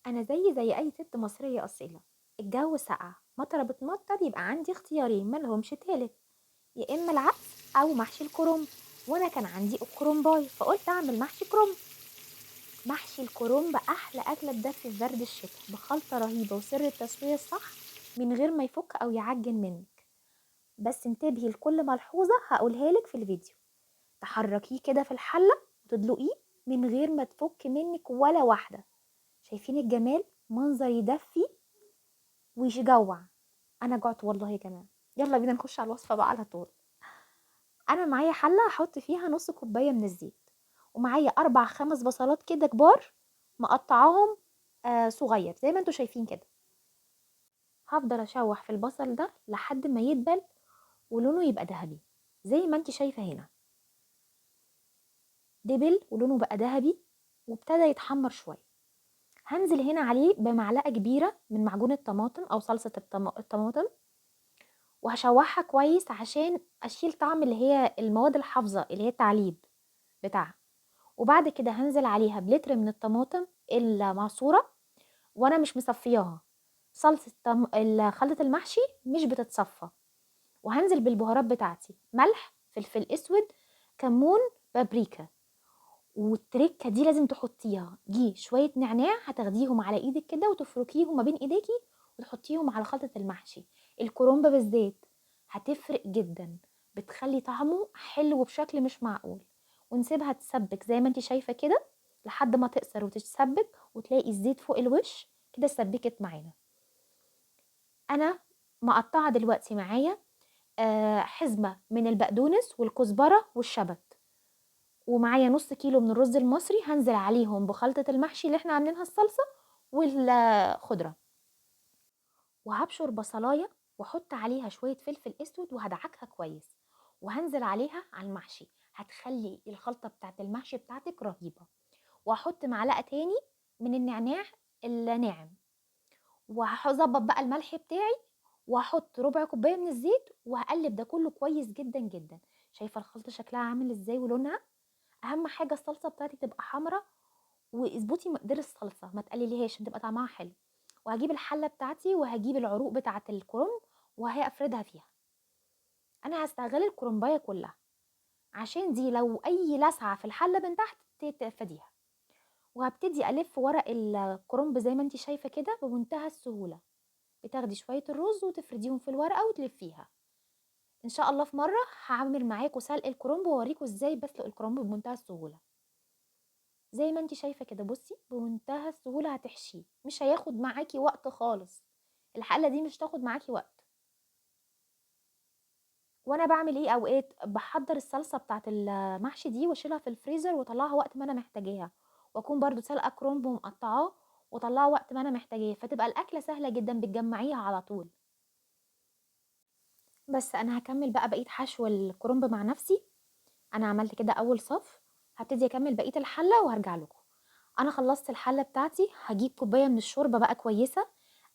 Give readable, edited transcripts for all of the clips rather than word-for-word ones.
انا زي اي ست مصريه اصيله. الجو سقع، مطره بتمطر، يبقى عندي اختيارين ملهمش تالت: يا اما العدس او محشي الكرنب. وانا كان عندي الكرنباي، فقلت اعمل محشي كرنب. محشي الكرنب احلى اكله تدفي في برد الشتاء، بخلطه رهيبه وسر التسويه الصح من غير ما يفك او يعجن منك. بس انتبهي لكل ملحوظه هقولها لك في الفيديو. تحركيه كده في الحله وتدلقيه من غير ما تفك منك ولا واحده. شايفين الجمال؟ منظر يدفي ويجوع. انا جعت والله يا جماعه. يلا بينا نخش على الوصفه بقى على طول. انا معايا حله هحط فيها نص كوبايه من الزيت، ومعايا 4 5 بصلات كده كبار مقطعاهم صغير زي ما انتوا شايفين كده. هفضل اشوح في البصل ده لحد ما يدبل ولونه يبقى ذهبي زي ما انت شايفه هنا. دبل ولونه بقى ذهبي وابتدى يتحمر شويه. هنزل هنا عليه بمعلقه كبيره من معجون الطماطم او صلصه الطماطم، وهشوحها كويس عشان اشيل طعم اللي هي المواد الحافظه اللي هي التعليب بتاعها. وبعد كده هنزل عليها بلتر من الطماطم المعصوره، وانا مش مصفياها. صلصه خلطه المحشي مش بتتصفى. وهنزل بالبهارات بتاعتي: ملح، فلفل اسود، كمون، بابريكا. والتركه دي لازم تحطيها شويه نعناع، هتاخديهم على ايدك كده وتفركيهم ما بين ايديكي وتحطيهم على خلطه المحشي. الكرنب بالذات هتفرق جدا، بتخلي طعمه حلو بشكل مش معقول. ونسيبها تسبك زي ما انت شايفه كده لحد ما تقصر وتتسبك وتلاقي الزيت فوق الوش كده سبكت معانا. انا مقطعه دلوقتي معايا حزمه من البقدونس والكزبره والشبت، ومعايا نص كيلو من الرز المصري هنزل عليهم بخلطة المحشي اللي احنا عاملينها الصلصة والخضرة. وهبشر بصلاية واحط عليها شوية فلفل اسود وهدعكها كويس، وهنزل عليها على المحشي. هتخلي الخلطة بتاعت المحشي بتاعتك رهيبة. وهحط معلقة تاني من النعناع الناعم، وهظبط بقى الملح بتاعي، وهحط ربع كوباية من الزيت وهقلب ده كله كويس جدا جدا. شايفة الخلطة شكلها عامل ازاي ولونها؟ اهم حاجة الصلصة بتاعتي تبقى حمرا، واظبطي مقدار الصلصه ما تقلليهاش عشان تبقى طعمها حلو. وهجيب الحله بتاعتي وهجيب العروق بتاعه الكرنب وهفردها فيها. انا هستغل الكرنبايه كلها عشان دي لو اي لسعه في الحله من تحت تفاديها. وهبتدي الف ورق الكرنب زي ما انت شايفه كده بمنتهى السهوله. بتاخدي شويه الرز وتفرديهم في الورقه وتلفيها. ان شاء الله في مره هعمل معاكم سلق الكرنب واوريكم ازاي بسلق الكرنب بمنتهى السهوله. زي ما انت شايفه كده، بصي بمنتهى السهوله هتحشيه، مش هياخد معاكي وقت خالص. الحله دي مش تاخد معاكي وقت. وانا بعمل ايه اوقات بحضر الصلصه بتاعه المحشي دي واشيلها في الفريزر واطلعها وقت ما انا محتاجاها، واكون برضو سلقه كرنب ومقطعاه واطلعه وقت ما انا محتاجاه، فتبقى الاكله سهله جدا بتجمعيها على طول. بس انا هكمل بقى بقيه حشو الكرنب مع نفسي. انا عملت كده اول صف، هبتدي اكمل بقيه الحله وهرجع لكم. انا خلصت الحله بتاعتي، هجيب كوبايه من الشوربه بقى كويسه.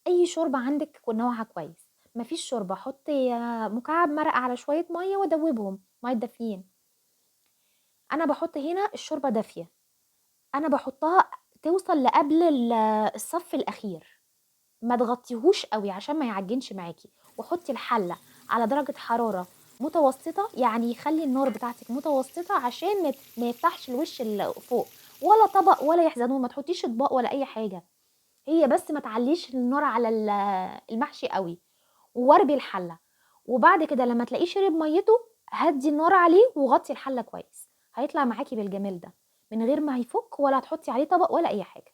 اي شوربه عندك نوعها كويس. مفيش شوربه حطي مكعب مرقه على شويه ميه ودوبهم ميه دافيين. انا بحط هنا الشوربه دافيه، انا بحطها توصل لقبل الصف الاخير. ما تغطيهوش قوي عشان ما يعجنش معاكي. وحطي الحله على درجه حراره متوسطه، يعني يخلي النار بتاعتك متوسطه عشان ما يفتحش الوش اللي فوق. ولا طبق ولا يحزنون، ما تحطيش اطباق ولا اي حاجه. هي بس ما تعليش النار على المحشي قوي. ووربي الحله. وبعد كده لما تلاقيه شرب ميته هدي النار عليه وغطي الحله كويس. هيطلع معاكي بالجمال ده من غير ما هيفك ولا هتحطي عليه طبق ولا اي حاجه.